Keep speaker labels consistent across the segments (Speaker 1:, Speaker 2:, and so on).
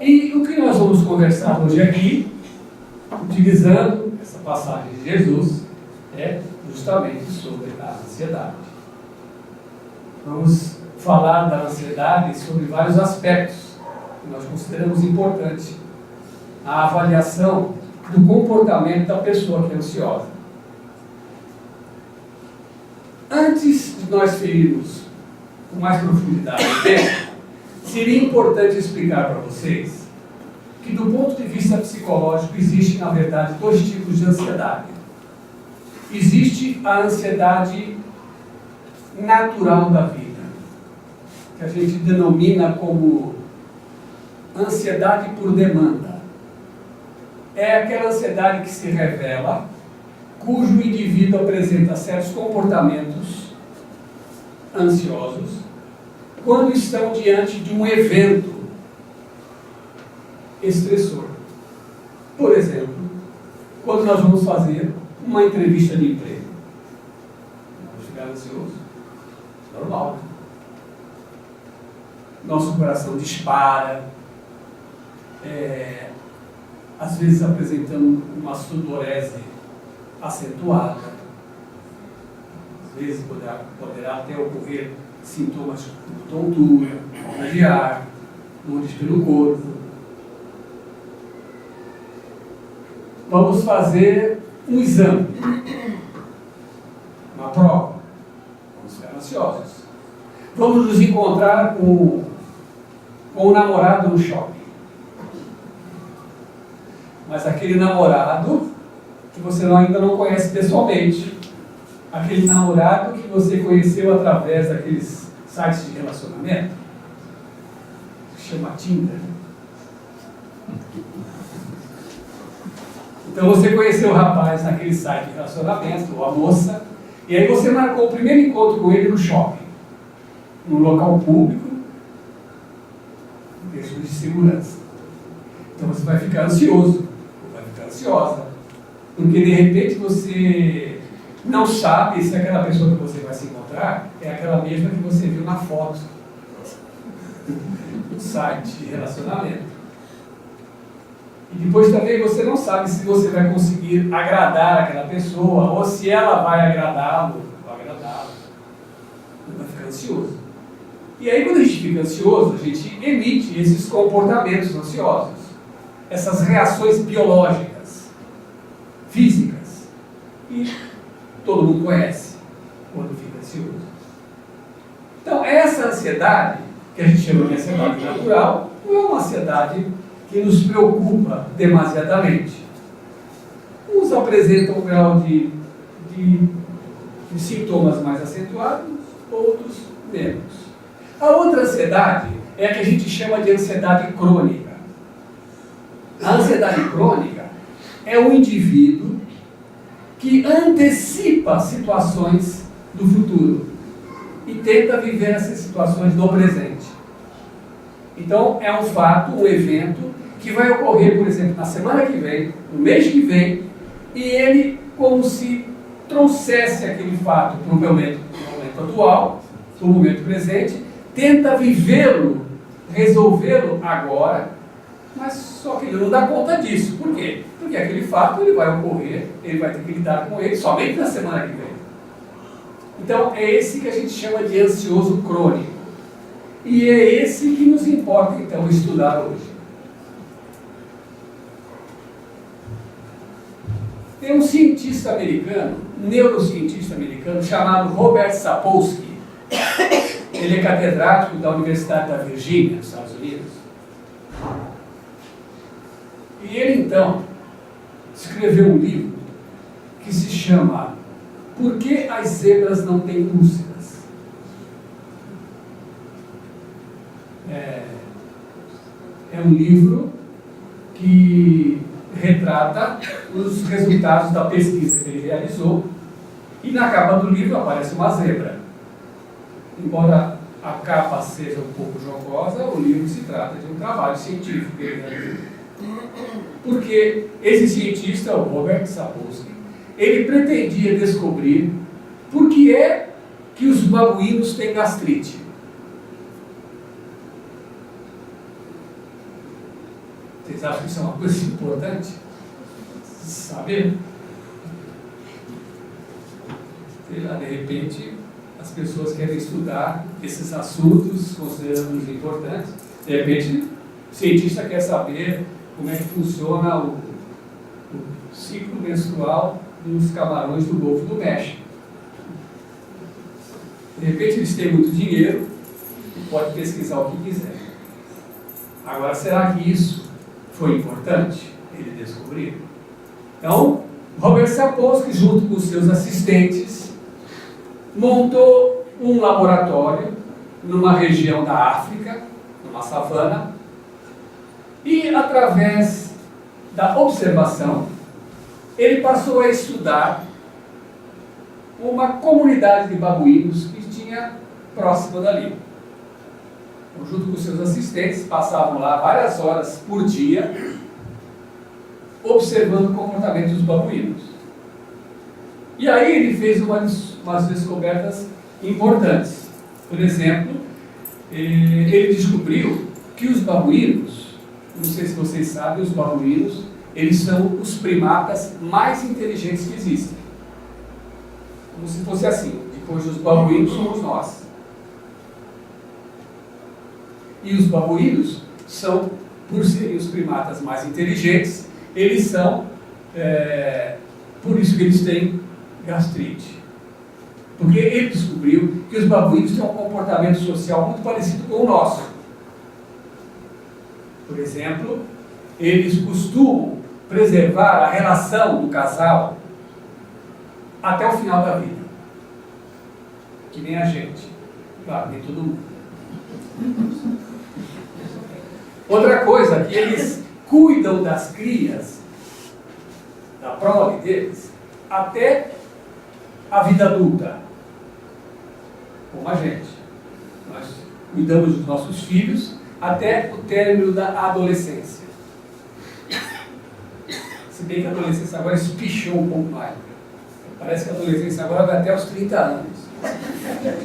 Speaker 1: E o que nós vamos conversar hoje aqui, utilizando essa passagem de Jesus, é justamente sobre a ansiedade. Vamos falar da ansiedade sobre vários aspectos que nós consideramos importantes. A avaliação do comportamento da pessoa que é ansiosa. Antes de nós ferirmos com mais profundidade o tema, seria importante explicar para vocês que, do ponto de vista psicológico, existe, na verdade, dois tipos de ansiedade. Existe a ansiedade natural da vida, que a gente denomina como ansiedade por demanda. É aquela ansiedade que se revela, cujo indivíduo apresenta certos comportamentos ansiosos quando estão diante de um evento estressor. Por exemplo, quando nós vamos fazer uma entrevista de emprego. Vamos ficar ansiosos. Normal. Nosso coração dispara. Às vezes apresentamos uma sudorese acentuada. Às vezes poderá até ocorrer sintomas de tontura, falta de ar, dores pelo corpo. Vamos fazer um exame, uma prova. Vamos ficar ansiosos. Vamos nos encontrar com o namorado no shopping. Mas aquele namorado que você ainda não conhece pessoalmente. Aquele namorado que você conheceu através daqueles sites de relacionamento, que se chama Tinder. Então você conheceu o rapaz naquele site de relacionamento, ou a moça, e aí você marcou o primeiro encontro com ele no shopping, num local público, em questões de segurança. Então você vai ficar ansioso, ou vai ficar ansiosa, porque de repente você não sabe se aquela pessoa que você vai se encontrar é aquela mesma que você viu na foto do site de relacionamento. E depois também você não sabe se você vai conseguir agradar aquela pessoa ou se ela vai agradá-lo ou agradá-la. Vai ficar ansioso. E aí quando a gente fica ansioso, a gente emite esses comportamentos ansiosos, essas reações biológicas, físicas. E todo mundo conhece quando fica ansioso. Então, essa ansiedade, que a gente chama de ansiedade natural, não é uma ansiedade que nos preocupa demasiadamente. Uns apresentam um grau de sintomas mais acentuados, outros menos. A outra ansiedade é a que a gente chama de ansiedade crônica. A ansiedade crônica é um indivíduo que antecipa situações do futuro e tenta viver essas situações no presente. Então, é um fato, um evento que vai ocorrer, por exemplo, na semana que vem, no mês que vem, e ele, como se trouxesse aquele fato para o momento atual, para o momento presente, tenta vivê-lo, resolvê-lo agora, mas só que ele não dá conta disso. Por quê? Porque aquele fato ele vai ocorrer, ele vai ter que lidar com ele somente na semana que vem. Então, é esse que a gente chama de ansioso crônico. E é esse que nos importa, então, estudar hoje. Tem um cientista americano, um neurocientista americano, chamado Robert Sapolsky. Ele é catedrático da Universidade da Virgínia, nos Estados Unidos. E ele, então, escreveu um livro que se chama Por que as zebras não têm úlceras? É um livro que retrata os resultados da pesquisa que ele realizou, e na capa do livro aparece uma zebra. Embora a capa seja um pouco jocosa, o livro se trata de um trabalho científico que ele realizou. Porque esse cientista, o Robert Sapolsky, ele pretendia descobrir por que é que os babuínos têm gastrite. Vocês acham que isso é uma coisa importante? Saber? Sei lá, de repente, as pessoas querem estudar esses assuntos, considerando-os importantes. De repente, o cientista quer saber como é que funciona o ciclo menstrual dos camarões do Golfo do México. De repente, eles têm muito dinheiro e podem pesquisar o que quiser. Agora, será que isso foi importante ele descobrir? Então, Robert Sapolsky, junto com seus assistentes, montou um laboratório numa região da África, numa savana, e através da observação, ele passou a estudar uma comunidade de babuínos que tinha próximo dali. Então, junto com seus assistentes, passavam lá várias horas por dia, observando o comportamento dos babuínos. E aí ele fez umas descobertas importantes. Por exemplo, ele descobriu que os babuínos, não sei se vocês sabem, os babuínos, eles são os primatas mais inteligentes que existem. Como se fosse assim, depois dos babuínos somos nós. E os babuínos são, por serem os primatas mais inteligentes, eles são, por isso que eles têm gastrite. Porque ele descobriu que os babuínos têm um comportamento social muito parecido com o nosso. Por exemplo, eles costumam preservar a relação do casal até o final da vida. Que nem a gente. Claro, nem todo mundo. Outra coisa, que eles cuidam das crias, da prole deles, até a vida adulta. Como a gente. Nós cuidamos dos nossos filhos até o término da adolescência. Se bem que a adolescência agora espichou um pouco mais. Parece que a adolescência agora vai até os 30 anos.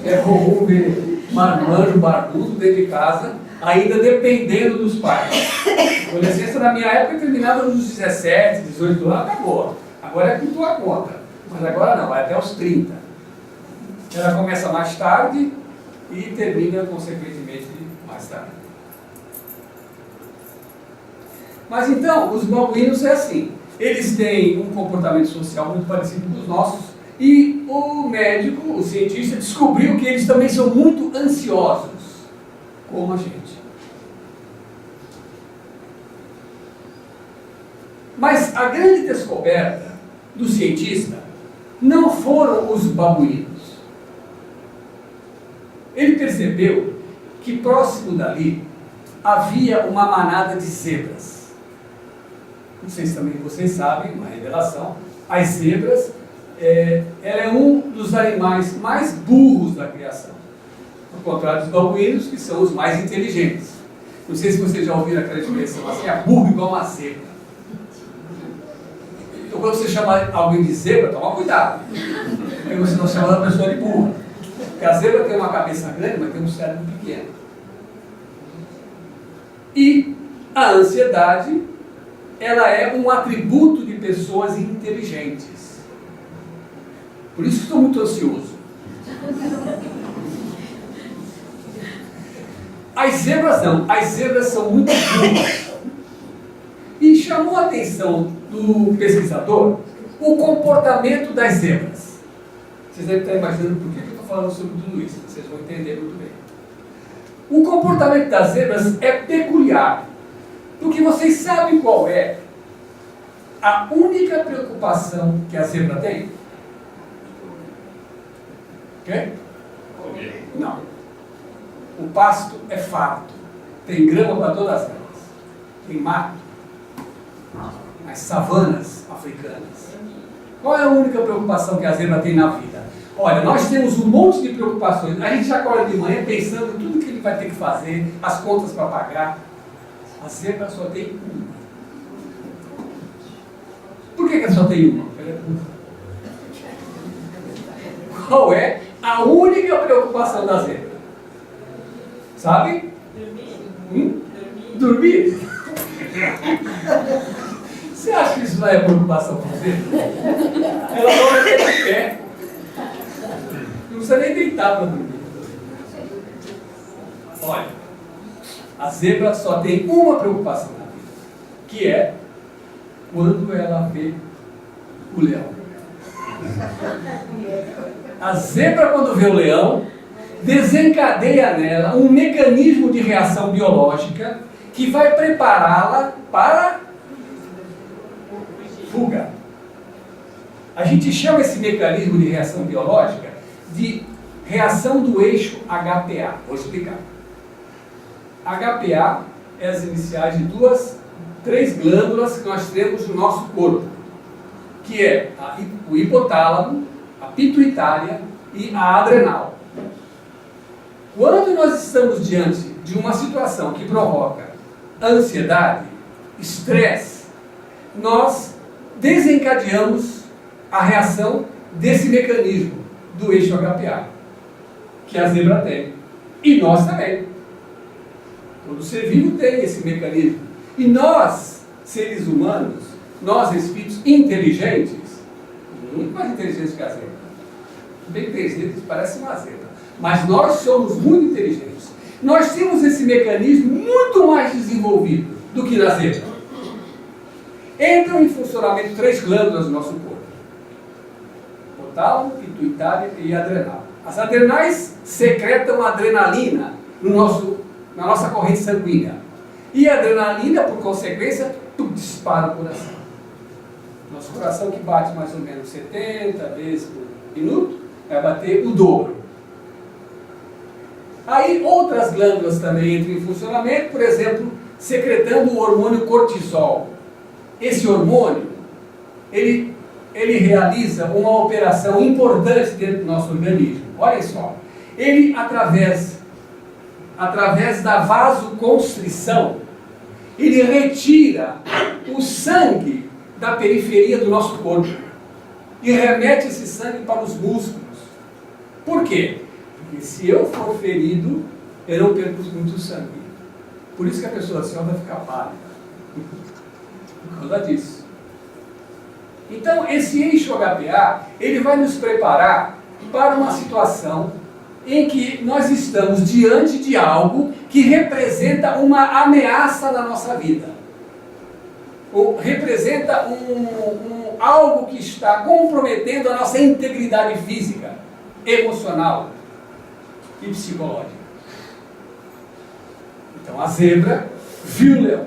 Speaker 1: É comum ver marmanjo barbudo dentro de casa, ainda dependendo dos pais. A adolescência na minha época terminava nos 17, 18 anos, acabou. Agora é com tua conta. Mas agora não, vai até os 30. Ela começa mais tarde e termina, consequentemente, mais tarde. Mas então, os babuínos é assim. Eles têm um comportamento social muito parecido com os nossos. E o médico, o cientista, descobriu que eles também são muito ansiosos, como a gente. Mas a grande descoberta do cientista não foram os babuínos. Ele percebeu que próximo dali havia uma manada de zebras. Não sei se também vocês sabem, uma revelação. As zebras, ela é um dos animais mais burros da criação. Ao contrário dos babuínos, que são os mais inteligentes. Não sei se vocês já ouviram aquela expressão assim, é burro igual uma zebra. Então quando você chama alguém de zebra, toma cuidado. Porque você não chama a pessoa de burra. Porque a zebra tem uma cabeça grande, mas tem um cérebro pequeno. E a ansiedade, ela é um atributo de pessoas inteligentes. Por isso que estou muito ansioso. As zebras não, as zebras são muito burras. E chamou a atenção do pesquisador o comportamento das zebras. Vocês devem estar imaginando por que eu estou falando sobre tudo isso, vocês vão entender muito bem. O comportamento das zebras é peculiar, porque vocês sabem qual é a única preocupação que a zebra tem? Quê? Não. O pasto é farto, tem grama para todas elas, tem mato, as savanas africanas. Qual é a única preocupação que a zebra tem na vida? Olha, nós temos um monte de preocupações. A gente já acorda de manhã pensando em tudo que ele vai ter que fazer, as contas para pagar. A zebra só tem uma. Por que ela só tem uma? Qual é a única preocupação da zebra? Sabe? Dormir. Dormir? Você acha que isso não é preocupação para você? Ela não vai ter de pé. Não precisa nem deitar para dormir. Olha, a zebra só tem uma preocupação na vida, que é quando ela vê o leão. A zebra, quando vê o leão, desencadeia nela um mecanismo de reação biológica que vai prepará-la para fuga. A gente chama esse mecanismo de reação biológica de reação do eixo HPA. Vou explicar. HPA é as iniciais de três glândulas que nós temos no nosso corpo, que é o hipotálamo, a pituitária e a adrenal. Quando nós estamos diante de uma situação que provoca ansiedade, estresse, nós desencadeamos a reação desse mecanismo do eixo HPA, que a zebra tem. E nós também. Todo ser vivo tem esse mecanismo. E nós, seres humanos, nós espíritos inteligentes, muito mais inteligentes que a zebra. Bem inteligentes, parece uma zebra. Mas nós somos muito inteligentes. Nós temos esse mecanismo muito mais desenvolvido do que na zebra. Entram em funcionamento 3 glândulas do nosso corpo: hipotálamo, pituitária e adrenal. As adrenais secretam adrenalina na nossa corrente sanguínea. E a adrenalina, por consequência, dispara o coração. Nosso coração, que bate mais ou menos 70 vezes por minuto, vai bater o dobro. Aí outras glândulas também entram em funcionamento, por exemplo, secretando o hormônio cortisol. Esse hormônio, ele realiza uma operação importante dentro do nosso organismo. Olha só, ele através da vasoconstrição, ele retira o sangue da periferia do nosso corpo e remete esse sangue para os músculos. Por quê? Porque se eu for ferido, eu não perco muito sangue. Por isso que a pessoa assim vai ficar pálida. Por causa disso. Então, esse eixo HPA, ele vai nos preparar para uma situação em que nós estamos diante de algo que representa uma ameaça na nossa vida. Ou representa algo que está comprometendo a nossa integridade física, emocional e psicológica. Então a zebra viu o leão.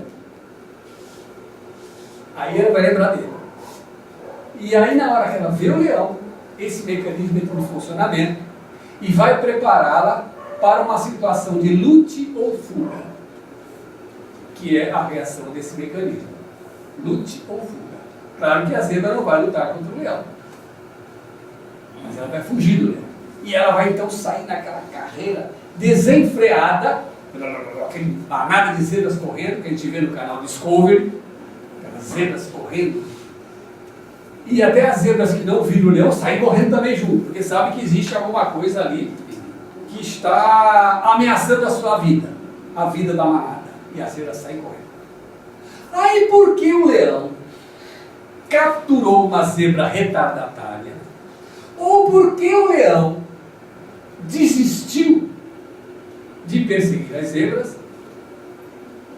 Speaker 1: Aí ela vai lembrar dele. E aí na hora que ela vê o leão, esse mecanismo entra em funcionamento e vai prepará-la para uma situação de lute ou fuga, que é a reação desse mecanismo. Lute ou fuga. Claro que a zebra não vai lutar contra o leão, mas ela vai fugir do leão. E ela vai então sair naquela carreira desenfreada, aquele manada de zebras correndo, que a gente vê no canal Discovery, aquelas zebras correndo. E até as zebras que não viram o leão saem correndo também junto, porque sabem que existe alguma coisa ali que está ameaçando a sua vida, a vida da manada. E as zebras saem correndo. Aí por que o leão capturou uma zebra retardatária? Ou por que o leão desistiu de perseguir as zebras?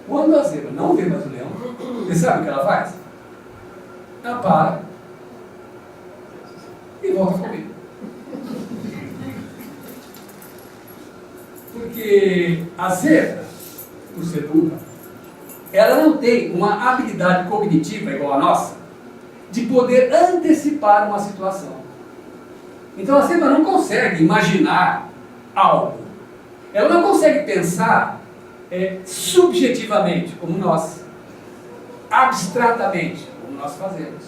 Speaker 1: Quando a zebra não vê mais o leão, você sabe o que ela faz? Ela para e volta a comer. Porque a zebra, por ser burra, ela não tem uma habilidade cognitiva igual a nossa, de poder antecipar uma situação. Então a zebra não consegue imaginar algo. Ela não consegue pensar subjetivamente, como nós, abstratamente, como nós fazemos.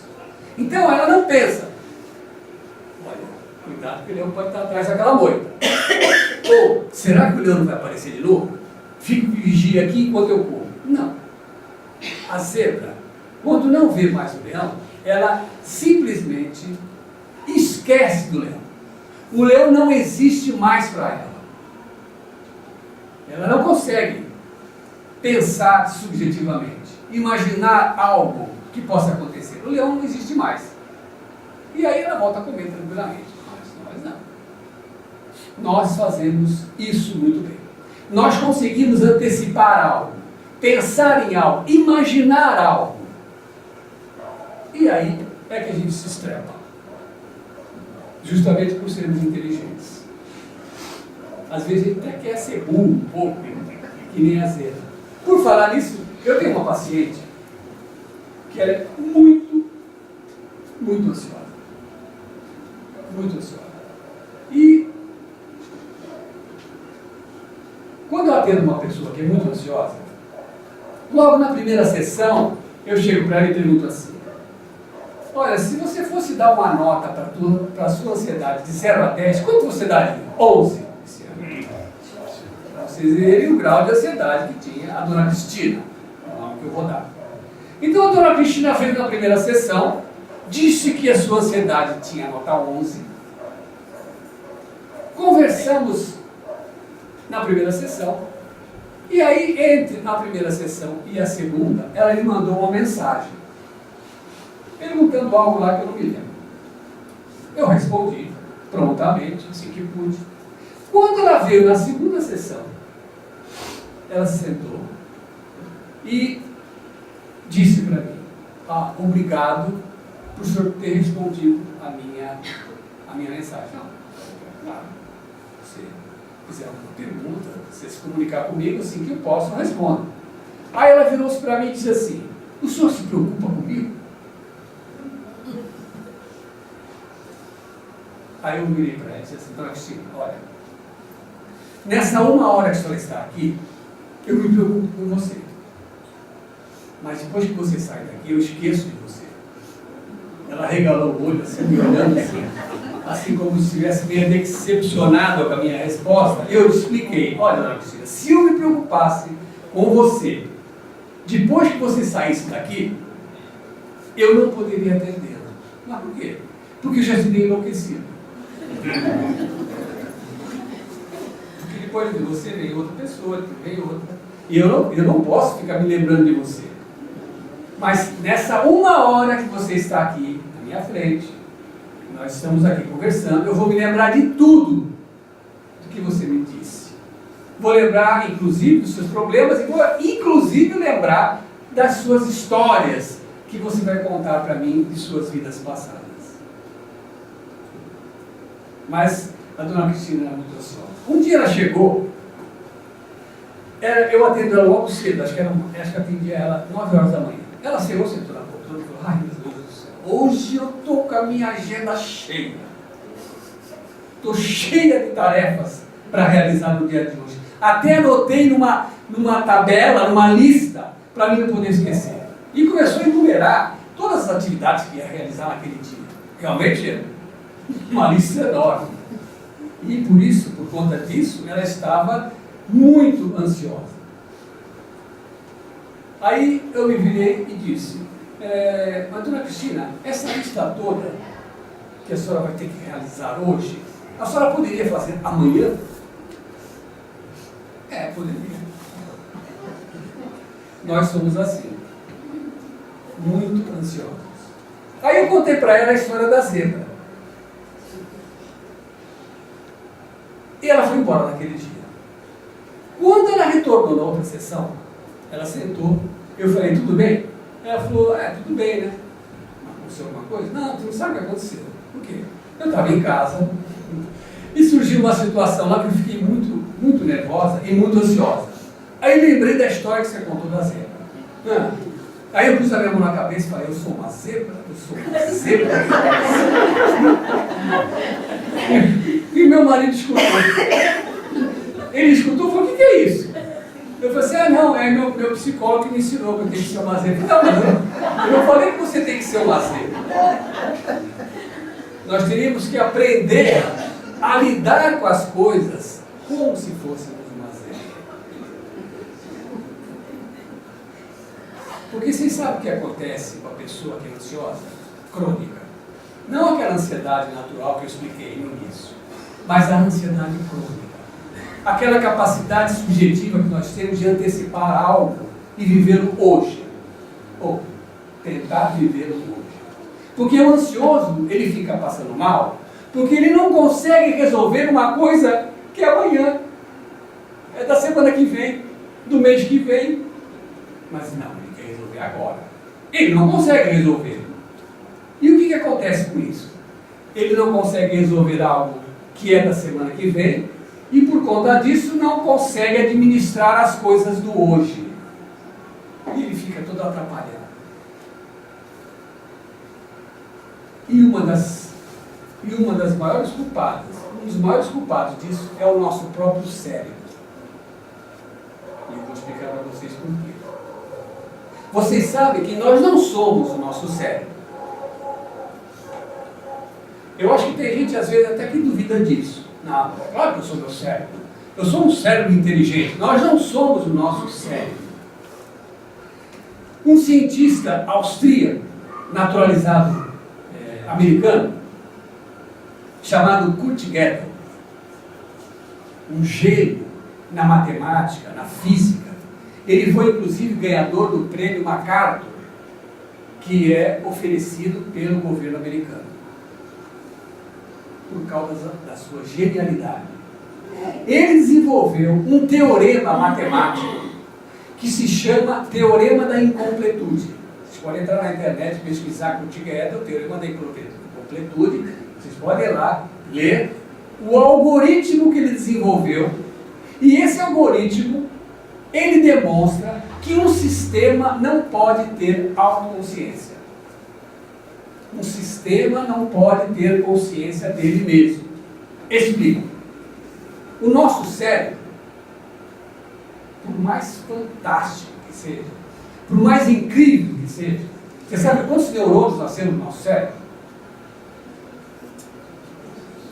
Speaker 1: Então ela não pensa, olha, cuidado que o leão pode estar atrás daquela moita. Ou, será que o leão não vai aparecer de novo? Fico de vigia aqui enquanto eu corro. Não. A zebra, quando não vê mais o leão, ela simplesmente esquece do leão. O leão não existe mais para ela. Ela não consegue pensar subjetivamente, imaginar algo que possa acontecer. O leão não existe mais. E aí ela volta a comer tranquilamente. Mas nós não. Nós fazemos isso muito bem. Nós conseguimos antecipar algo, pensar em algo, imaginar algo. E aí é que a gente se estrepa. Justamente por sermos inteligentes. Às vezes a gente até quer ser burro um pouco, que nem a zebra. Por falar nisso, eu tenho uma paciente que ela é muito ansiosa. Muito ansiosa. E quando eu atendo uma pessoa que é muito ansiosa, logo na primeira sessão, eu chego para ela e pergunto assim: olha, se você fosse dar uma nota para a sua ansiedade de 0 a 10, quanto você daria? 11. Para vocês verem o grau de ansiedade que tinha a dona Cristina, é o nome que eu vou dar. Então a dona Cristina veio na primeira sessão, disse que a sua ansiedade tinha nota 11. Conversamos na primeira sessão, e aí entre a primeira sessão e a segunda, ela me mandou uma mensagem, perguntando algo lá que eu não me lembro. Eu respondi prontamente, assim que pude. Quando ela veio na segunda sessão, ela se sentou e disse para mim: obrigado por o senhor ter respondido a minha mensagem. Não, claro, se fizer alguma pergunta, se comunicar comigo, assim que eu posso, eu respondo. Aí ela virou-se para mim e disse assim: o senhor se preocupa comigo? Aí eu virei para ela e disse assim: dona Cristina, olha, nessa 1 hora que a senhora está aqui, eu me preocupo com você. Mas depois que você sai daqui, eu esqueço de você. Ela regalou o olho, assim, me olhando assim como se estivesse meio decepcionado com a minha resposta. Eu expliquei: olha, dona Cristina, se eu me preocupasse com você, depois que você saísse daqui, eu não poderia atendê-la. Mas por quê? Porque eu já estive enlouquecido. Porque depois de você vem outra pessoa, vem outra. E eu não posso ficar me lembrando de você. Mas nessa 1 hora que você está aqui na minha frente, nós estamos aqui conversando, eu vou me lembrar de tudo do que você me disse. Vou lembrar, inclusive, dos seus problemas e vou, inclusive, lembrar das suas histórias que você vai contar para mim de suas vidas passadas. Mas a dona Cristina era muito ansiosa. Um dia ela chegou, eu atendi ela logo cedo, acho que eu atendi ela 9 horas da manhã. Ela chegou, sentou na poltrona e falou: ai, meu Deus do céu, hoje eu estou com a minha agenda cheia. Estou cheia de tarefas para realizar no dia de hoje. Até anotei numa tabela, numa lista, para mim não poder esquecer. E começou a enumerar todas as atividades que ia realizar naquele dia. Realmente, uma lista enorme. E por isso, por conta disso, ela estava muito ansiosa. Aí eu me virei e disse: mas dona Cristina, essa lista toda que a senhora vai ter que realizar hoje, a senhora poderia fazer amanhã? Poderia. Nós somos assim, muito ansiosos. Aí eu contei para ela a história da zebra. E ela foi embora naquele dia. Quando ela retornou na outra sessão, ela sentou, eu falei: tudo bem? Ela falou: tudo bem, né? Aconteceu alguma coisa? Não, tu não sabe o que aconteceu. Por quê? Eu estava em casa e surgiu uma situação lá que eu fiquei muito nervosa e muito ansiosa. Aí lembrei da história que você contou da zebra. Aí eu pus a minha mão na cabeça e falei: eu sou uma zebra? Eu sou uma zebra? E meu marido escutou. Ele escutou e falou: o que é isso? Eu falei assim: não, é meu psicólogo que me ensinou que eu tenho que ser uma zebra. Não, mas eu não falei que você tem que ser uma zebra. Nós teríamos que aprender a lidar com as coisas como se fôssemos uma zebra. Porque vocês sabem o que acontece com a pessoa que é ansiosa? Crônica. Não aquela ansiedade natural que eu expliquei no início, mas a ansiedade crônica. aquela capacidade subjetiva que nós temos de antecipar algo e viver o hoje, ou tentar viver o hoje. Porque o ansioso, ele fica passando mal, porque ele não consegue resolver uma coisa que é amanhã, é da semana que vem, do mês que vem, mas não, ele quer resolver agora. Ele não consegue resolver. E o que acontece com isso? Ele não consegue resolver algo que é da semana que vem, e por conta disso não consegue administrar as coisas do hoje. E ele fica todo atrapalhado. E uma das maiores culpadas, um dos maiores culpados disso é o nosso próprio cérebro. E eu vou explicar para vocês por quê. Vocês sabem que nós não somos o nosso cérebro. Eu acho que tem gente às vezes até que duvida disso. Não, é claro que eu sou meu cérebro. Eu sou um cérebro inteligente. Nós não somos o nosso cérebro. Um cientista austríaco, naturalizado americano, chamado Kurt Gödel, um gênio na matemática, na física. Ele foi inclusive ganhador do prêmio MacArthur, que é oferecido pelo governo americano, por causa da sua genialidade. Ele desenvolveu um teorema matemático que se chama Teorema da Incompletude. Vocês podem entrar na internet e pesquisar Kurt Gödel, Teorema da Incompletude. Vocês podem ir lá ler o algoritmo que ele desenvolveu. E esse algoritmo, ele demonstra que um sistema não pode ter autoconsciência. Um sistema não pode ter consciência dele mesmo. Explico. O nosso cérebro, por mais fantástico que seja, por mais incrível que seja, você sabe quantos neurônios nós temos no nosso cérebro?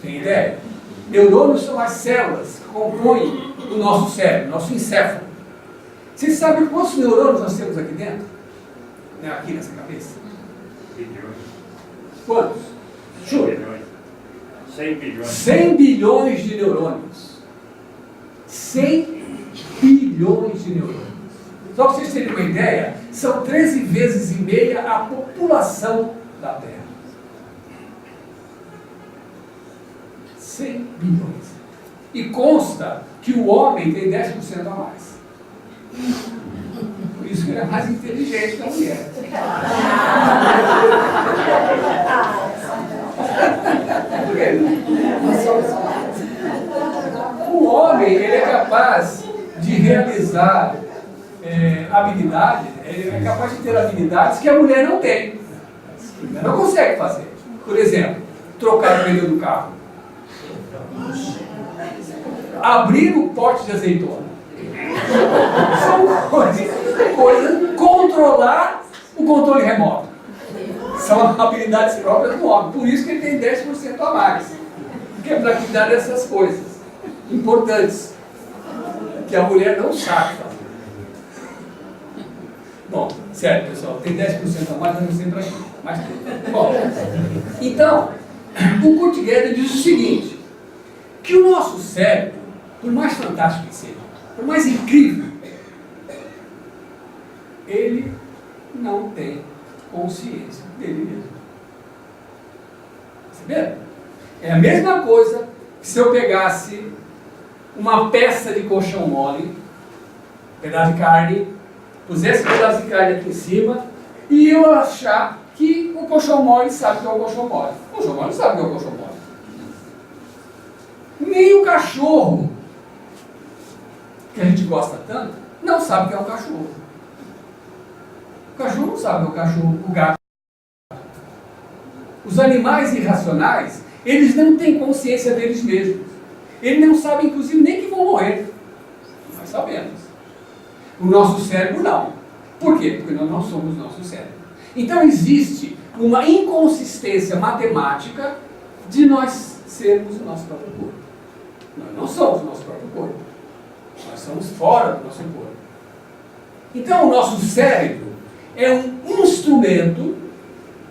Speaker 1: Tem ideia? Neurônios são as células que compõem o nosso cérebro, nosso encéfalo. Vocês sabem quantos neurônios nós temos aqui dentro? Aqui nessa cabeça?
Speaker 2: Bilhões.
Speaker 1: Quantos? Chuta.
Speaker 2: 100 bilhões.
Speaker 1: 100 bilhões de neurônios. 100 bilhões de neurônios. Só para vocês terem uma ideia, são 13 vezes e meia a população da Terra. 100 bilhões. E consta que o homem tem 10% a mais. Por isso que ele é mais inteligente que a mulher. Por quê? O homem, ele é capaz de realizar habilidades, ele é capaz de ter habilidades que a mulher não tem. A mulher não consegue fazer. Por exemplo, trocar o pneu do carro. Abrir o pote de azeitona. São coisas, controlar o controle remoto. São habilidades próprias do homem. Por isso que ele tem 10% a mais. Que é para cuidar dessas coisas importantes que a mulher não sabe fazer. Bom, certo, pessoal, tem 10% a mais, eu não sei para quê. Mas bom, então, o Kurt Gödel diz o seguinte, que o nosso cérebro, por mais fantástico que seja, por mais incrível, ele não tem consciência dele mesmo. Perceberam? É a mesma coisa que se eu pegasse uma peça de colchão mole, um pedaço de carne, pusesse um pedaço de carne aqui em cima e eu achar que o colchão mole sabe o que é o colchão mole. O colchão mole não sabe o que é o colchão mole. Nem o cachorro, que a gente gosta tanto, não sabe o que é um cachorro. O cachorro não sabe o que é o cachorro, o gato. Os animais irracionais, eles não têm consciência deles mesmos. Eles não sabem, inclusive, nem que vão morrer. Nós sabemos. O nosso cérebro não. Por quê? Porque nós não somos o nosso cérebro. Então existe uma inconsistência matemática de nós sermos o nosso próprio corpo. Nós não somos o nosso próprio corpo. Nós somos fora do nosso corpo. Então o nosso cérebro é um instrumento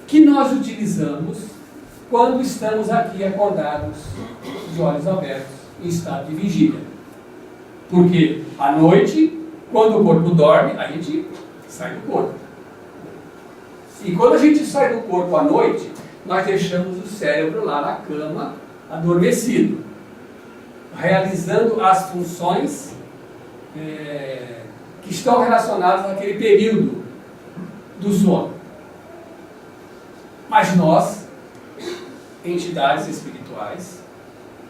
Speaker 1: que nós utilizamos quando estamos aqui acordados, de olhos abertos, em estado de vigília. Porque à noite, quando o corpo dorme, a gente sai do corpo. E quando a gente sai do corpo à noite, nós deixamos o cérebro lá na cama, adormecido, realizando as funções que estão relacionadas naquele período do sono. Mas nós, entidades espirituais,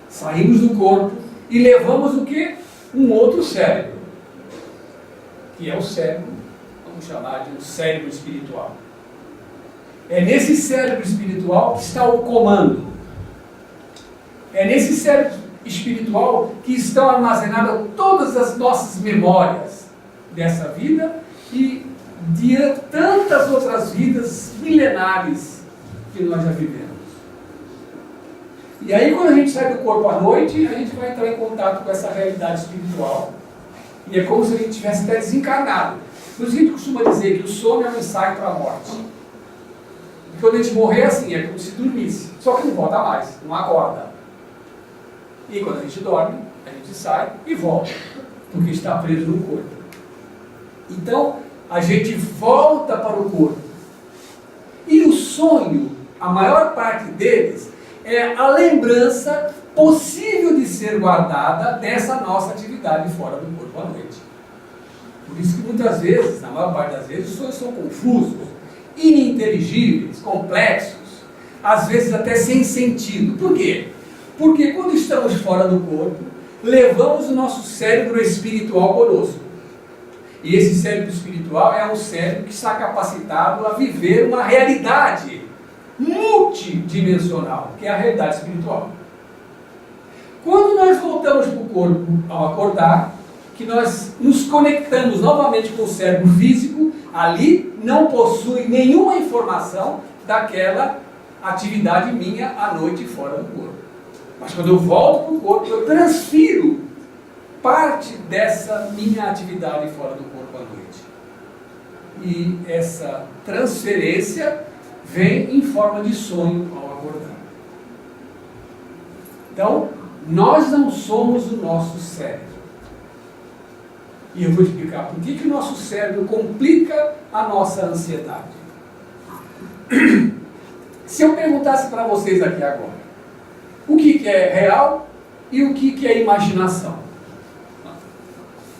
Speaker 1: saímos do corpo e levamos o quê? Um outro cérebro, que é o cérebro, vamos chamar de um cérebro espiritual. É nesse cérebro espiritual que está o comando. É nesse cérebro espiritual que estão armazenadas todas as nossas memórias dessa vida e de tantas outras vidas milenares que nós já vivemos. E aí, quando a gente sai do corpo à noite, a gente vai entrar em contato com essa realidade espiritual. E é como se a gente tivesse até desencarnado. Por isso que a gente costuma dizer que o sono é um ensaio para a morte. E quando a gente morrer, assim, é como se dormisse. Só que não volta mais, não acorda. E quando a gente dorme, a gente sai e volta, porque está preso no corpo. Então, a gente volta para o corpo. E o sonho, a maior parte deles, é a lembrança possível de ser guardada dessa nossa atividade fora do corpo à noite. Por isso que muitas vezes, na maior parte das vezes, os sonhos são confusos, ininteligíveis, complexos, às vezes até sem sentido. Por quê? Porque quando estamos fora do corpo, levamos o nosso cérebro espiritual conosco. E esse cérebro espiritual é um cérebro que está capacitado a viver uma realidade multidimensional, que é a realidade espiritual. Quando nós voltamos para o corpo ao acordar, que nós nos conectamos novamente com o cérebro físico, ali não possui nenhuma informação daquela atividade minha à noite fora do corpo. Mas quando eu volto para o corpo, eu transfiro parte dessa minha atividade fora do corpo à noite. E essa transferência vem em forma de sonho ao acordar. Então, nós não somos o nosso cérebro. E eu vou explicar por que o nosso cérebro complica a nossa ansiedade. Se eu perguntasse para vocês aqui agora, o que é real e o que é imaginação?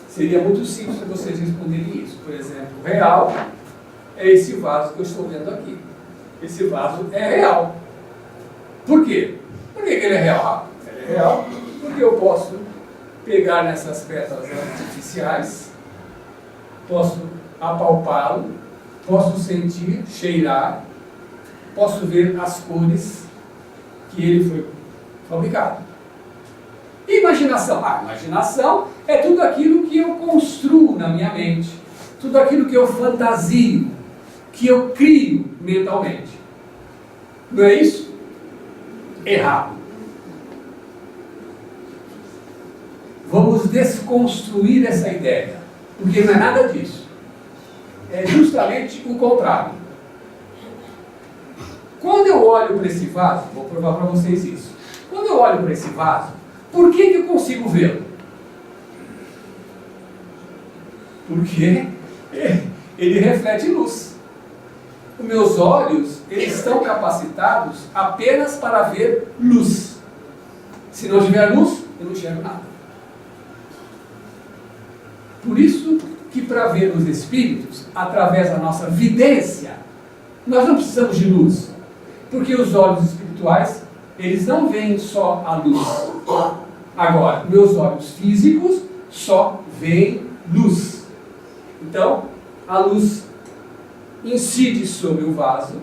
Speaker 1: Seria muito simples para vocês responderem isso. Por exemplo, real é esse vaso que eu estou vendo aqui. Esse vaso é real. Por quê? Por que ele é real? Ele é real porque eu posso pegar nessas pétalas artificiais, posso apalpá-lo, posso sentir, cheirar, posso ver as cores que ele foi fabricado. E imaginação? A imaginação é tudo aquilo que eu construo na minha mente, tudo aquilo que eu fantasio, que eu crio mentalmente. Não é isso? Errado. Vamos desconstruir essa ideia, porque não é nada disso. É justamente o contrário. Quando eu olho para esse vaso, vou provar para vocês isso. Quando eu olho para esse vaso, por que eu consigo vê-lo? Porque ele reflete luz. Os meus olhos, eles estão capacitados apenas para ver luz. Se não tiver luz, eu não enxergo nada. Por isso que para ver os espíritos, através da nossa vidência, nós não precisamos de luz. Porque os olhos espirituais, eles não veem só a luz. Agora, meus olhos físicos só veem luz. Então, a luz incide sobre o vaso,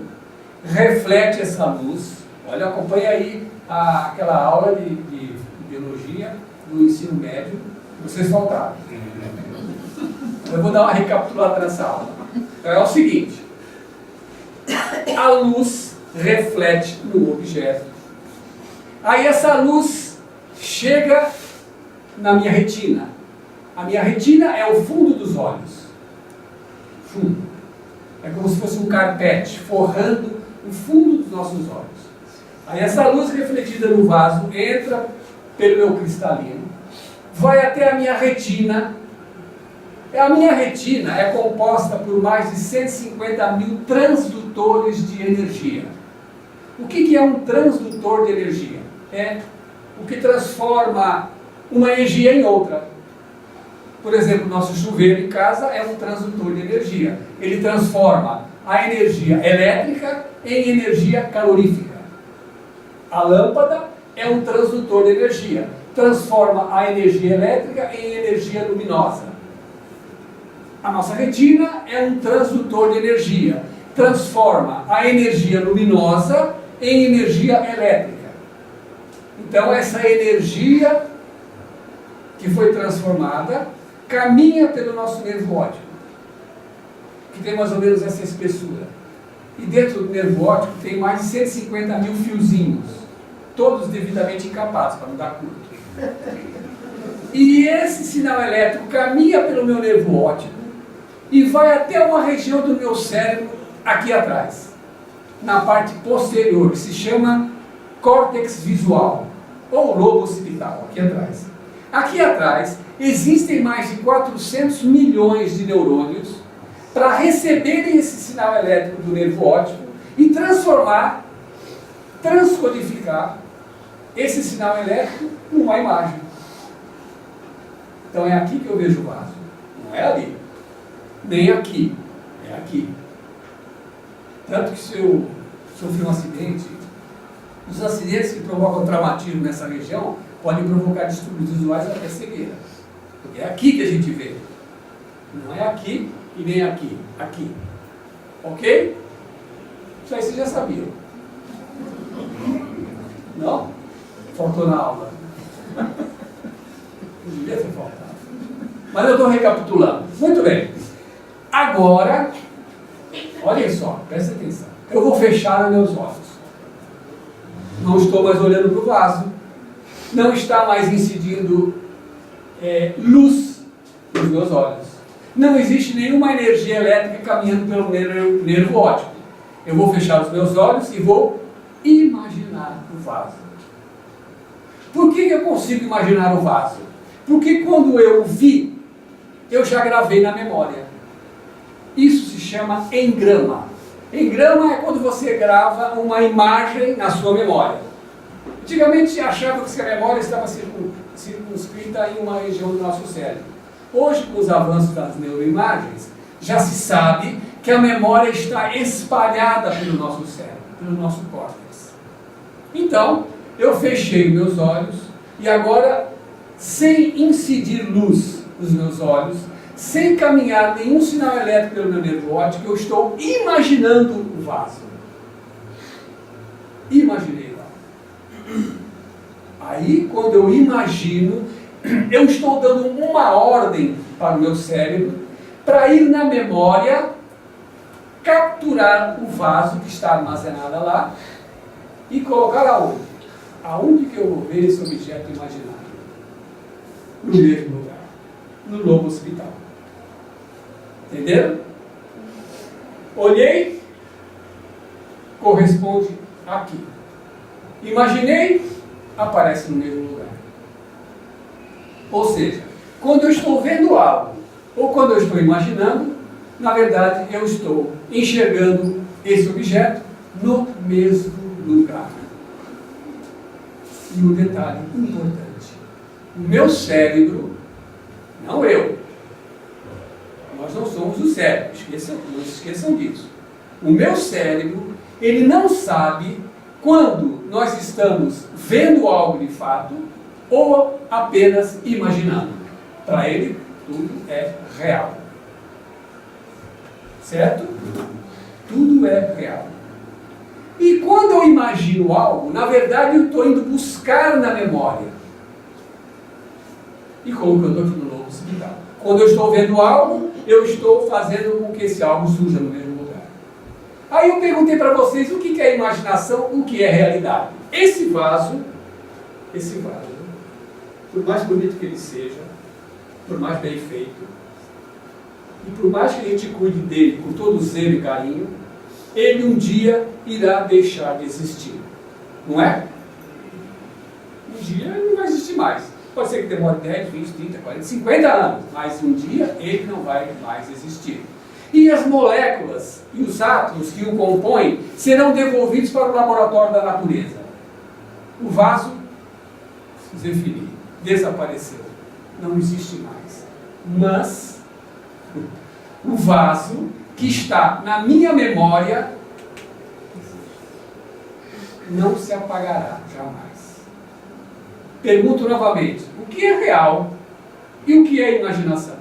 Speaker 1: reflete essa luz. Olha, acompanha aí aquela aula de biologia do ensino médio que vocês faltaram. Eu vou dar uma recapitulada nessa aula. Então, é o seguinte: a luz reflete no objeto. Aí essa luz chega na minha retina. A minha retina é o fundo dos olhos. Fundo. É como se fosse um carpete forrando o fundo dos nossos olhos. Aí essa luz refletida no vaso entra pelo meu cristalino, vai até a minha retina. A minha retina é composta por mais de 150 mil transdutores de energia. O que é um transdutor de energia? É o que transforma uma energia em outra. Por exemplo, nosso chuveiro em casa é um transdutor de energia. Ele transforma a energia elétrica em energia calorífica. A lâmpada é um transdutor de energia. Transforma a energia elétrica em energia luminosa. A nossa retina é um transdutor de energia. Transforma a energia luminosa em energia elétrica. Então, essa energia que foi transformada caminha pelo nosso nervo óptico, que tem mais ou menos essa espessura. E dentro do nervo óptico tem mais de 150 mil fiozinhos, todos devidamente encapados, para não dar curto. E esse sinal elétrico caminha pelo meu nervo óptico e vai até uma região do meu cérebro aqui atrás, na parte posterior, que se chama córtex visual, ou lobo occipital, aqui atrás. Aqui atrás existem mais de 400 milhões de neurônios para receberem esse sinal elétrico do nervo óptico e transformar, transcodificar esse sinal elétrico numa imagem. Então é aqui que eu vejo o vaso, não é ali, nem aqui, é aqui. Tanto que se eu sofri um acidente, os acidentes que provocam traumatismo nessa região podem provocar distúrbios visuais até cegueira. Porque é aqui que a gente vê. Não é aqui e nem aqui. Aqui. Ok? Isso aí vocês já sabiam. Não? Faltou na aula. Não devia ter faltado. Mas eu estou recapitulando. Muito bem. Agora, olhem só, presta atenção. Eu vou fechar os meus olhos. Não estou mais olhando para o vaso. Não está mais incidindo luz nos meus olhos. Não existe nenhuma energia elétrica caminhando pelo nervo óptico. Eu vou fechar os meus olhos e vou imaginar o vaso. Por que eu consigo imaginar o vaso? Porque quando eu vi, eu já gravei na memória. Isso se chama engrama. Engrama é quando você grava uma imagem na sua memória. Antigamente achava que a memória estava circunscrita em uma região do nosso cérebro. Hoje, com os avanços das neuroimagens, já se sabe que a memória está espalhada pelo nosso cérebro, pelo nosso córtex. Então, eu fechei meus olhos e agora, sem incidir luz nos meus olhos, sem caminhar nenhum sinal elétrico pelo meu nervo óptico, eu estou imaginando o vaso. Imaginei o vaso. Aí, quando eu imagino, eu estou dando uma ordem para o meu cérebro para ir na memória capturar o vaso que está armazenado lá e colocar aonde? Aonde que eu vou ver esse objeto imaginário? No mesmo lugar, no lobo occipital. Entenderam? Olhei, corresponde aqui. Imaginei, aparece no mesmo lugar. Ou seja, quando eu estou vendo algo, ou quando eu estou imaginando, na verdade eu estou enxergando esse objeto no mesmo lugar. E um detalhe importante: o meu cérebro, não eu, nós não somos o cérebro, não se esqueçam disso. O meu cérebro, ele não sabe quando nós estamos vendo algo de fato ou apenas imaginando. Para ele, tudo é real. Certo? Tudo é real. E quando eu imagino algo, na verdade eu estou indo buscar na memória. E colocando aqui no lobo occipital. Quando eu estou vendo algo, eu estou fazendo com que esse algo surja no mesmo lugar. Aí eu perguntei para vocês o que é imaginação, o que é realidade. Esse vaso, por mais bonito que ele seja, por mais bem feito, e por mais que a gente cuide dele com todo zelo e carinho, ele um dia irá deixar de existir. Não é? Um dia ele não vai existir mais. Pode ser que demore 10, 20, 30, 40, 50 anos, mas um dia ele não vai mais existir. E as moléculas e os átomos que o compõem serão devolvidos para o laboratório da natureza. O vaso se definiu, desapareceu, não existe mais. Mas o vaso que está na minha memória não se apagará jamais. Pergunto novamente, o que é real e o que é imaginação?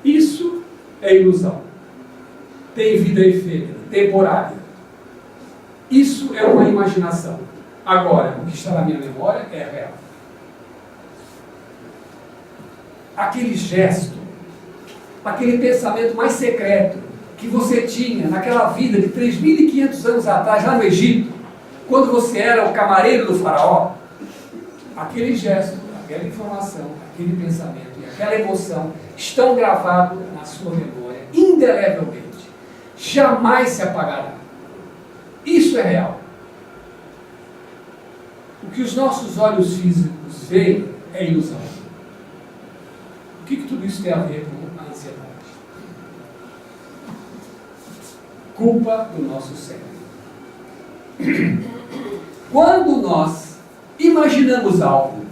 Speaker 1: Isso é ilusão. Tem vida efêmera, temporária. Isso é uma imaginação. Agora, o que está na minha memória é real. Aquele gesto, aquele pensamento mais secreto que você tinha naquela vida de 3.500 anos atrás, lá no Egito, quando você era o camareiro do faraó, aquele gesto, aquela informação, aquele pensamento e aquela emoção estão gravados na sua memória, indelevelmente. Jamais se apagará. Isso é real. O que os nossos olhos físicos veem é ilusão. O que tudo isso tem a ver com a ansiedade? Culpa do nosso cérebro. Quando nós imaginamos algo,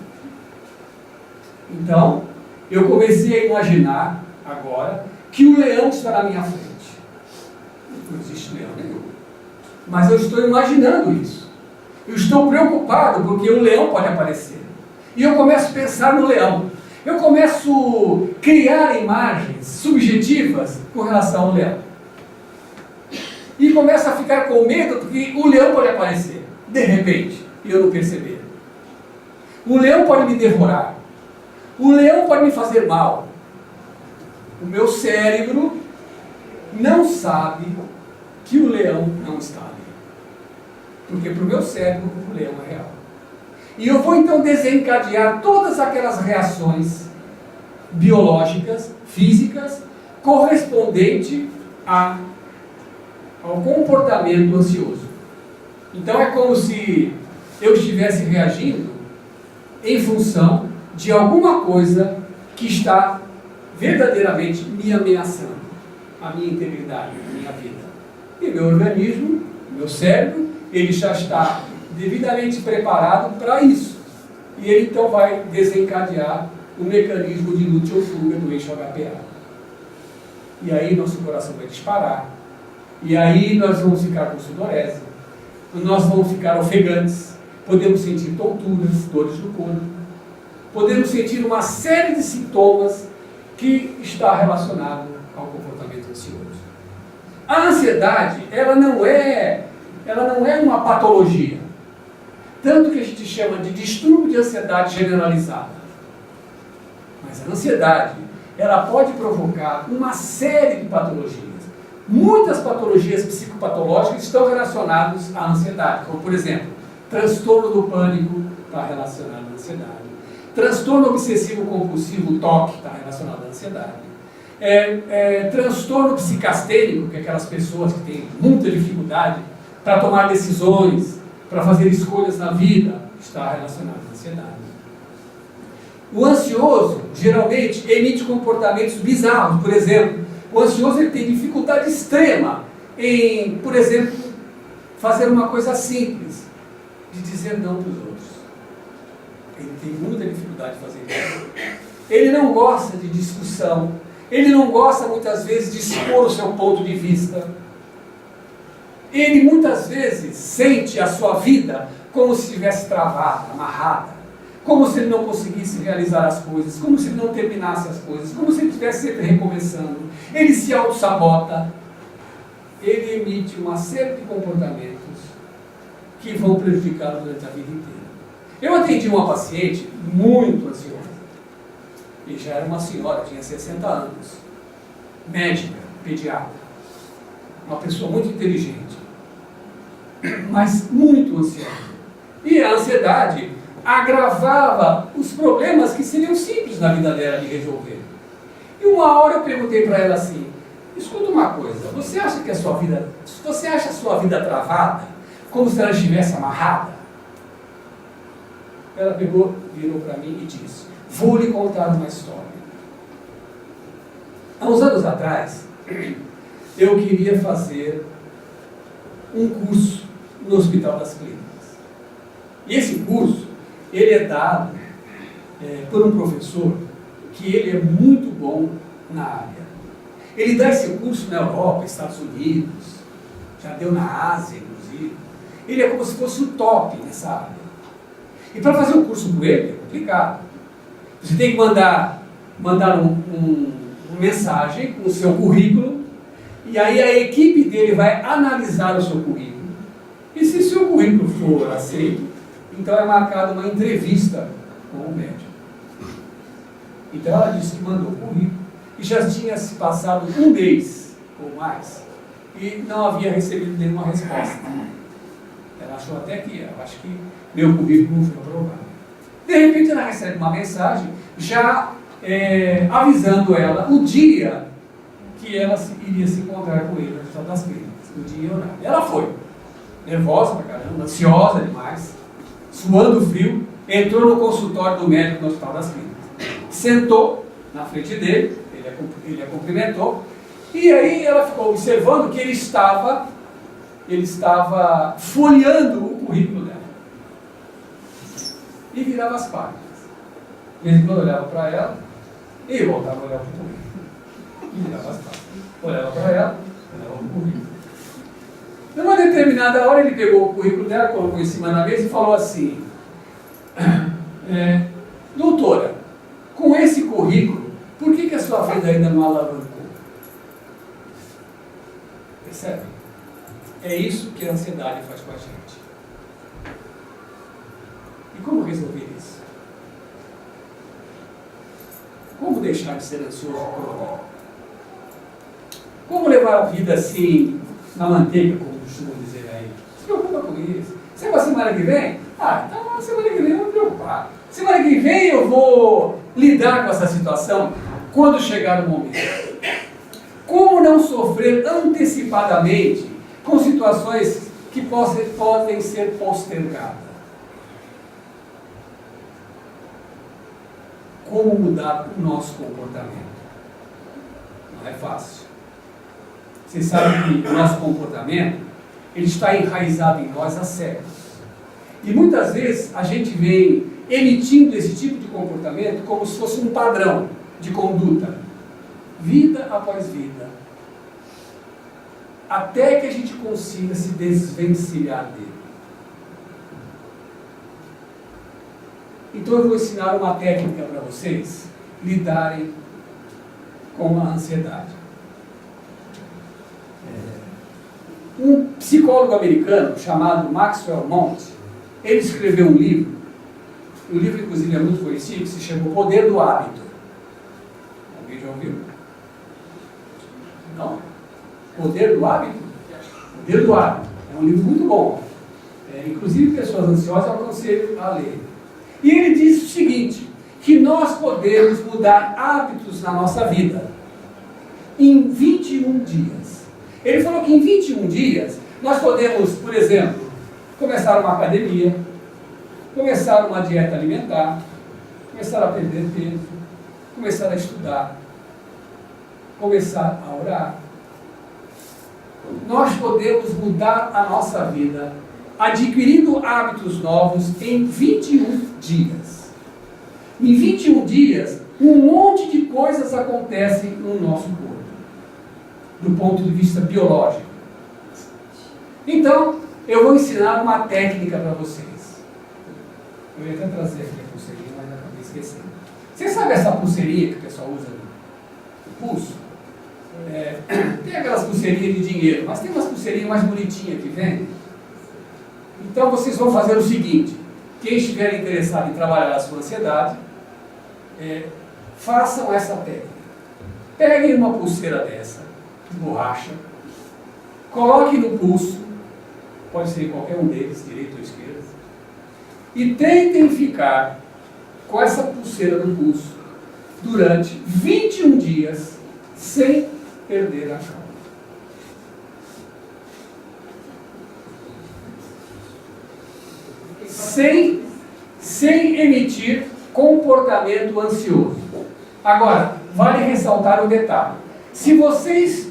Speaker 1: então, eu comecei a imaginar agora que o leão está na minha frente. Não existe leão nenhum. Mas eu estou imaginando isso. Eu estou preocupado porque um leão pode aparecer. E eu começo a pensar no leão. Eu começo a criar imagens subjetivas com relação ao leão. E começo a ficar com medo porque o leão pode aparecer, de repente, e eu não perceber. O leão pode me devorar. O leão pode me fazer mal. O meu cérebro não sabe que o leão não está ali. Porque para o meu cérebro, o leão é real. E eu vou então desencadear todas aquelas reações biológicas, físicas, correspondente ao comportamento ansioso. Então é como se eu estivesse reagindo em função de alguma coisa que está verdadeiramente me ameaçando a minha integridade, a minha vida. E meu organismo, meu cérebro, ele já está devidamente preparado para isso. E ele então vai desencadear o mecanismo de luta ou fuga do eixo HPA. E aí nosso coração vai disparar. E aí nós vamos ficar com sudorese. Nós vamos ficar ofegantes. Podemos sentir tonturas, dores no corpo. Podemos sentir uma série de sintomas que está relacionado ao comportamento ansioso. A ansiedade, ela não é uma patologia. Tanto que a gente chama de distúrbio de ansiedade generalizada. Mas a ansiedade, ela pode provocar uma série de patologias. Muitas patologias psicopatológicas estão relacionadas à ansiedade, como por exemplo, transtorno do pânico está relacionado à ansiedade. Transtorno obsessivo compulsivo, TOC, está relacionado à ansiedade. Transtorno psicastênico, que é aquelas pessoas que têm muita dificuldade para tomar decisões, para fazer escolhas na vida, está relacionado à ansiedade. O ansioso, geralmente, emite comportamentos bizarros. Por exemplo, o ansioso ele tem dificuldade extrema em, por exemplo, fazer uma coisa simples, de dizer não para os outros. Ele tem muita dificuldade de fazer isso. Ele não gosta de discussão. Ele não gosta, muitas vezes, de expor o seu ponto de vista. Ele, muitas vezes, sente a sua vida como se estivesse travada, amarrada. Como se ele não conseguisse realizar as coisas. Como se ele não terminasse as coisas. Como se ele estivesse sempre recomeçando. Ele se auto-sabota. Ele emite uma série de comportamentos que vão prejudicá-lo durante a vida inteira. Eu atendi uma paciente muito ansiosa. E já era uma senhora, tinha 60 anos. Médica, pediatra. Uma pessoa muito inteligente. Mas muito ansiosa. E a ansiedade agravava os problemas que seriam simples na vida dela de resolver. E uma hora eu perguntei para ela assim, escuta uma coisa, você acha a sua vida travada? Como se ela estivesse amarrada? Ela pegou, virou para mim e disse: vou lhe contar uma história. Há uns anos atrás, eu queria fazer um curso no Hospital das Clínicas. E esse curso, ele é dado por um professor que ele é muito bom na área. Ele dá esse curso na Europa, Estados Unidos, já deu na Ásia, inclusive. Ele é como se fosse o top nessa área. E para fazer um curso com ele é complicado. Você tem que mandar uma mensagem com o seu currículo, e aí a equipe dele vai analisar o seu currículo. E se o seu currículo for aceito, então é marcada uma entrevista com o médico. Então ela disse que mandou o currículo e já tinha se passado um mês ou mais e não havia recebido nenhuma resposta. Ela achou até que, eu acho que meu currículo não foi aprovado. De repente ela recebe uma mensagem já avisando ela o dia que ela iria se encontrar com ele no Hospital das Clínicas, o dia e horário. Ela foi, nervosa pra caramba, ansiosa demais, suando frio, entrou no consultório do médico no Hospital das Clínicas. Sentou na frente dele, ele a cumprimentou, e aí ela ficou observando que ele estava folheando o currículo dela. E virava as páginas. Ele olhava para ela e voltava a olhar para o currículo. E virava as páginas. Olhava para ela, olhava para o currículo. Numa determinada hora ele pegou o currículo dela, colocou em cima da mesa e falou assim: doutora, com esse currículo, por que a sua vida ainda não alavancou? Percebe? É isso que a ansiedade faz com a gente. E como resolver isso? Como deixar de ser ansioso crônico? Como levar a vida assim, na manteiga, como costumam dizer aí? Se preocupa com isso. Você vai semana que vem? Então semana que vem eu vou me preocupar. Semana que vem eu vou lidar com essa situação quando chegar o momento. Como não sofrer antecipadamente com situações que podem ser postergadas? Como mudar o nosso comportamento? Não é fácil. Você sabe que o nosso comportamento ele está enraizado em nós há séculos. E muitas vezes a gente vem emitindo esse tipo de comportamento como se fosse um padrão de conduta, vida após vida, até que a gente consiga se desvencilhar dele. Então eu vou ensinar uma técnica para vocês lidarem com a ansiedade. Um psicólogo americano chamado Maxwell Maltz, ele escreveu um livro inclusive é muito conhecido, que se chama O Poder do Hábito. Alguém já ouviu? Não? Poder do Hábito? Poder do Hábito. É um livro muito bom. Inclusive pessoas ansiosas eu aconselho a ler. E ele diz o seguinte, que nós podemos mudar hábitos na nossa vida em 21 dias. Ele falou que em 21 dias nós podemos, por exemplo, começar uma academia, começar uma dieta alimentar, começar a perder peso, começar a estudar, começar a orar. Nós podemos mudar a nossa vida adquirindo hábitos novos em 21 dias. Em 21 dias, um monte de coisas acontecem no nosso corpo, do ponto de vista biológico. Então, eu vou ensinar uma técnica para vocês. Eu ia até trazer aqui a pulseirinha, mas acabei esquecendo. Você sabe essa pulseirinha que o pessoal usa no pulso? Tem aquelas pulseirinhas de dinheiro, mas tem umas pulseirinhas mais bonitinhas que vendem. Então vocês vão fazer o seguinte: quem estiver interessado em trabalhar a sua ansiedade, façam essa técnica. Peguem uma pulseira dessa, de borracha, coloquem no pulso, pode ser qualquer um deles, direito ou esquerdo, e tentem ficar com essa pulseira no pulso durante 21 dias sem perder a calma. sem emitir comportamento ansioso. Agora, vale ressaltar um detalhe. Se vocês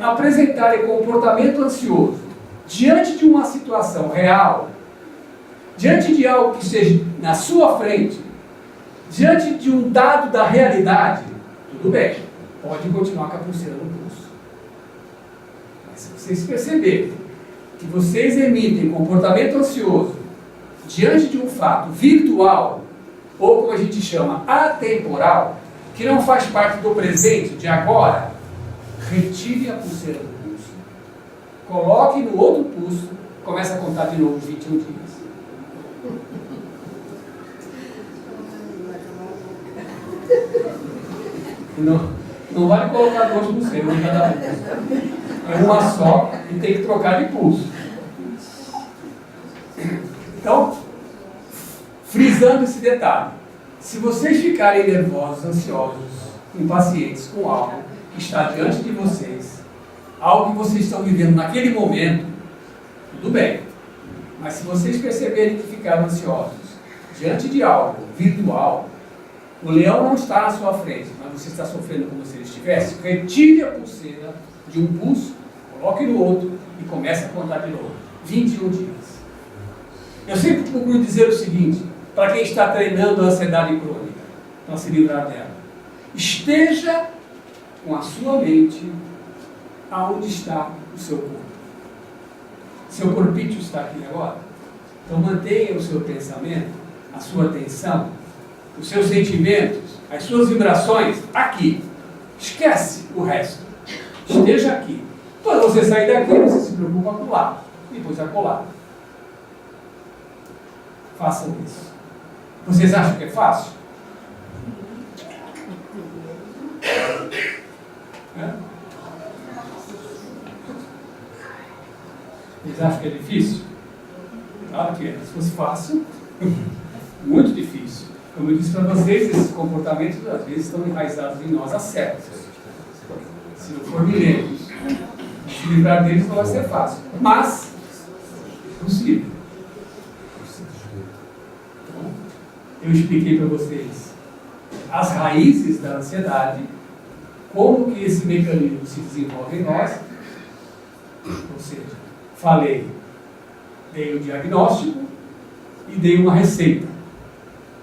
Speaker 1: apresentarem comportamento ansioso diante de uma situação real, diante de algo que esteja na sua frente, diante de um dado da realidade, tudo bem, pode continuar com a pulseira no pulso. Mas se vocês perceberem que vocês emitem comportamento ansioso diante de um fato virtual, ou como a gente chama, atemporal, que não faz parte do presente, de agora, retire a pulseira do pulso. Coloque no outro pulso, começa a contar de novo 21 dias. Não vale colocar duas pulseiras em cada pulso. É uma só e tem que trocar de pulso. Então, frisando esse detalhe, se vocês ficarem nervosos, ansiosos, impacientes com algo que está diante de vocês, algo que vocês estão vivendo naquele momento, tudo bem. Mas se vocês perceberem que ficaram ansiosos diante de algo virtual, o leão não está na sua frente, mas você está sofrendo como se ele estivesse, retire a pulseira de um pulso, coloque no outro e comece a contar de novo. 21 dias. Eu sempre procuro dizer o seguinte, para quem está treinando a ansiedade crônica, para se livrar dela. Esteja com a sua mente aonde está o seu corpo. Seu corpício está aqui agora. Então mantenha o seu pensamento, a sua atenção, os seus sentimentos, as suas vibrações aqui. Esquece o resto. Esteja aqui. Quando você sair daqui, você se preocupa com o lado. Depois a colar. Façam isso. Vocês acham que é fácil? Vocês acham que é difícil? Claro que é. Se fosse fácil, muito difícil. Como eu disse para vocês, esses comportamentos às vezes estão enraizados em nós há séculos. Se não for milênios, se livrar deles não vai ser fácil. Mas, é possível. Então, eu expliquei para vocês as raízes da ansiedade, como que esse mecanismo se desenvolve em nós. Ou seja, falei, dei o diagnóstico e dei uma receita.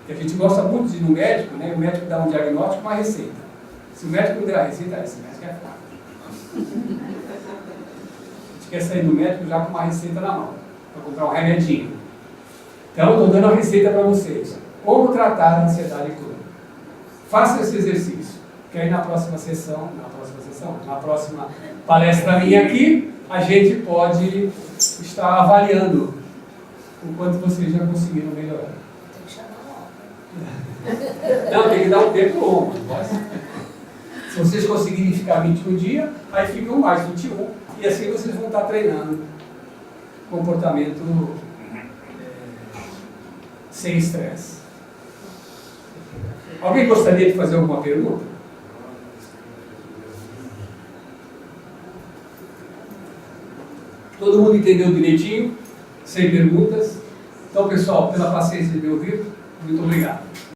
Speaker 1: A gente gosta muito de ir no médico, né? O médico dá um diagnóstico e uma receita. Se o médico não der a receita, esse médico é fraco. A gente quer sair do médico já com uma receita na mão, para comprar um remedinho. Então, eu estou dando a receita para vocês. Como tratar a ansiedade crônica. Faça esse exercício, que aí na próxima palestra minha aqui, a gente pode estar avaliando o quanto vocês já conseguiram melhorar. Não, tem que dar um tempo longo. Se vocês conseguirem ficar 21 dias, aí ficam mais 21. E assim vocês vão estar treinando comportamento sem estresse. Alguém gostaria de fazer alguma pergunta? Todo mundo entendeu direitinho? Sem perguntas? Então, pessoal, pela paciência de me ouvir, muito obrigado.